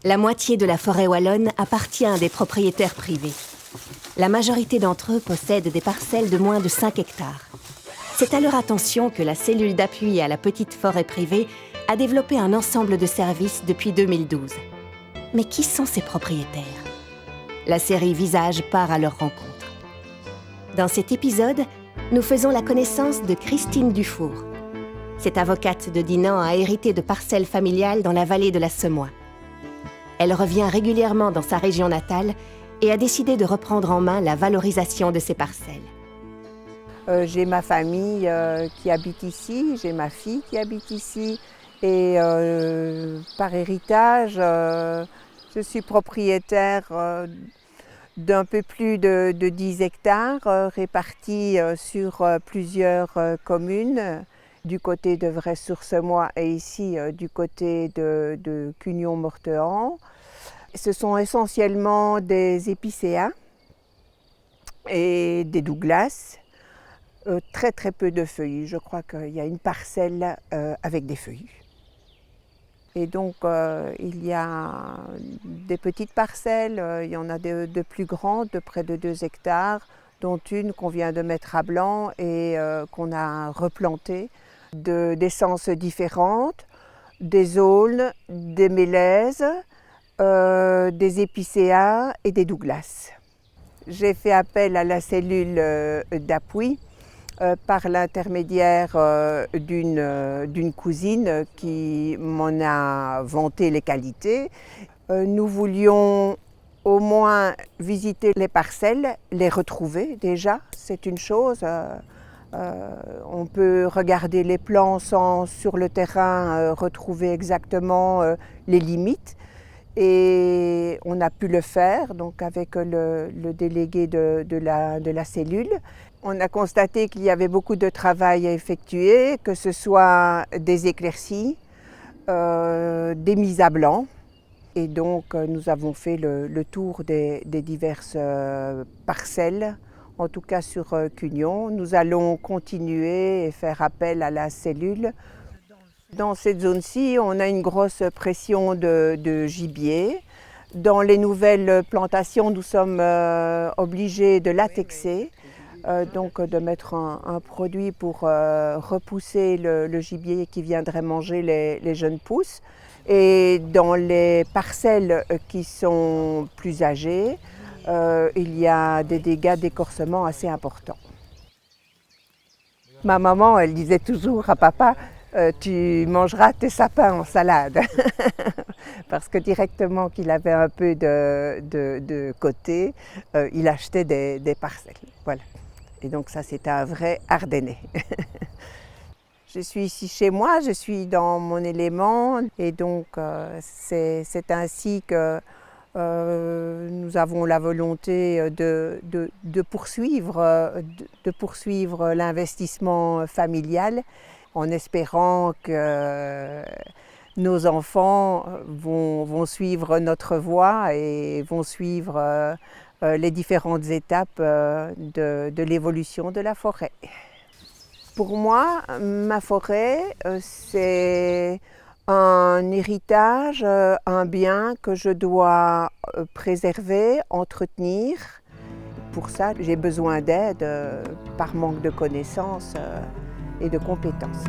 La moitié de la forêt wallonne appartient à des propriétaires privés. La majorité d'entre eux possèdent des parcelles de moins de 5 hectares. C'est à leur attention que la cellule d'appui à la petite forêt privée a développé un ensemble de services depuis 2012. Mais qui sont ces propriétaires? La série Visage part à leur rencontre. Dans cet épisode, nous faisons la connaissance de Christine Dufour. Cette avocate de Dinan a hérité de parcelles familiales dans la vallée de la Semois. Elle revient régulièrement dans sa région natale et a décidé de reprendre en main la valorisation de ses parcelles. J'ai ma famille qui habite ici, j'ai ma fille qui habite ici et par héritage, je suis propriétaire d'un peu plus de 10 hectares répartis sur plusieurs communes du côté de Vray-sur-Semois et ici du côté de Cugnon-Mortehan. Ce sont essentiellement des épicéas et des Douglas. Très très peu de feuillus. Je crois qu'il y a une parcelle avec des feuillus. Et donc il y a des petites parcelles, il y en a de plus grandes, de près de 2 hectares, dont une qu'on vient de mettre à blanc et qu'on a replantée, d'essences différentes, des aulnes, des mélèzes, des épicéas et des Douglas. J'ai fait appel à la cellule d'appui par l'intermédiaire d'une cousine qui m'en a vanté les qualités. Nous voulions au moins visiter les parcelles, les retrouver déjà, c'est une chose. On peut regarder les plans sans, sur le terrain, retrouver exactement les limites. Et on a pu le faire donc avec le délégué de la cellule. On a constaté qu'il y avait beaucoup de travail à effectuer, que ce soit des éclaircies, des mises à blanc. Et donc nous avons fait le tour des diverses parcelles, en tout cas sur Cugnon. Nous allons continuer et faire appel à la cellule. Dans cette zone-ci, on a une grosse pression de gibier. Dans les nouvelles plantations, nous sommes obligés de latexer, donc de mettre un produit pour repousser le gibier qui viendrait manger les jeunes pousses. Et dans les parcelles qui sont plus âgées, il y a des dégâts d'écorcement assez importants. Ma maman, elle disait toujours à papa, tu mangeras tes sapins en salade. Parce que directement qu'il avait un peu de côté, il achetait des parcelles. Voilà. Et donc ça, c'était un vrai Ardennais. Je suis ici chez moi, je suis dans mon élément. Et donc c'est ainsi que nous avons la volonté de poursuivre l'investissement familial, en espérant que nos enfants vont suivre notre voie et vont suivre les différentes étapes de l'évolution de la forêt. Pour moi, ma forêt, c'est un héritage, un bien que je dois préserver, entretenir. Pour ça, j'ai besoin d'aide par manque de connaissances et de compétences.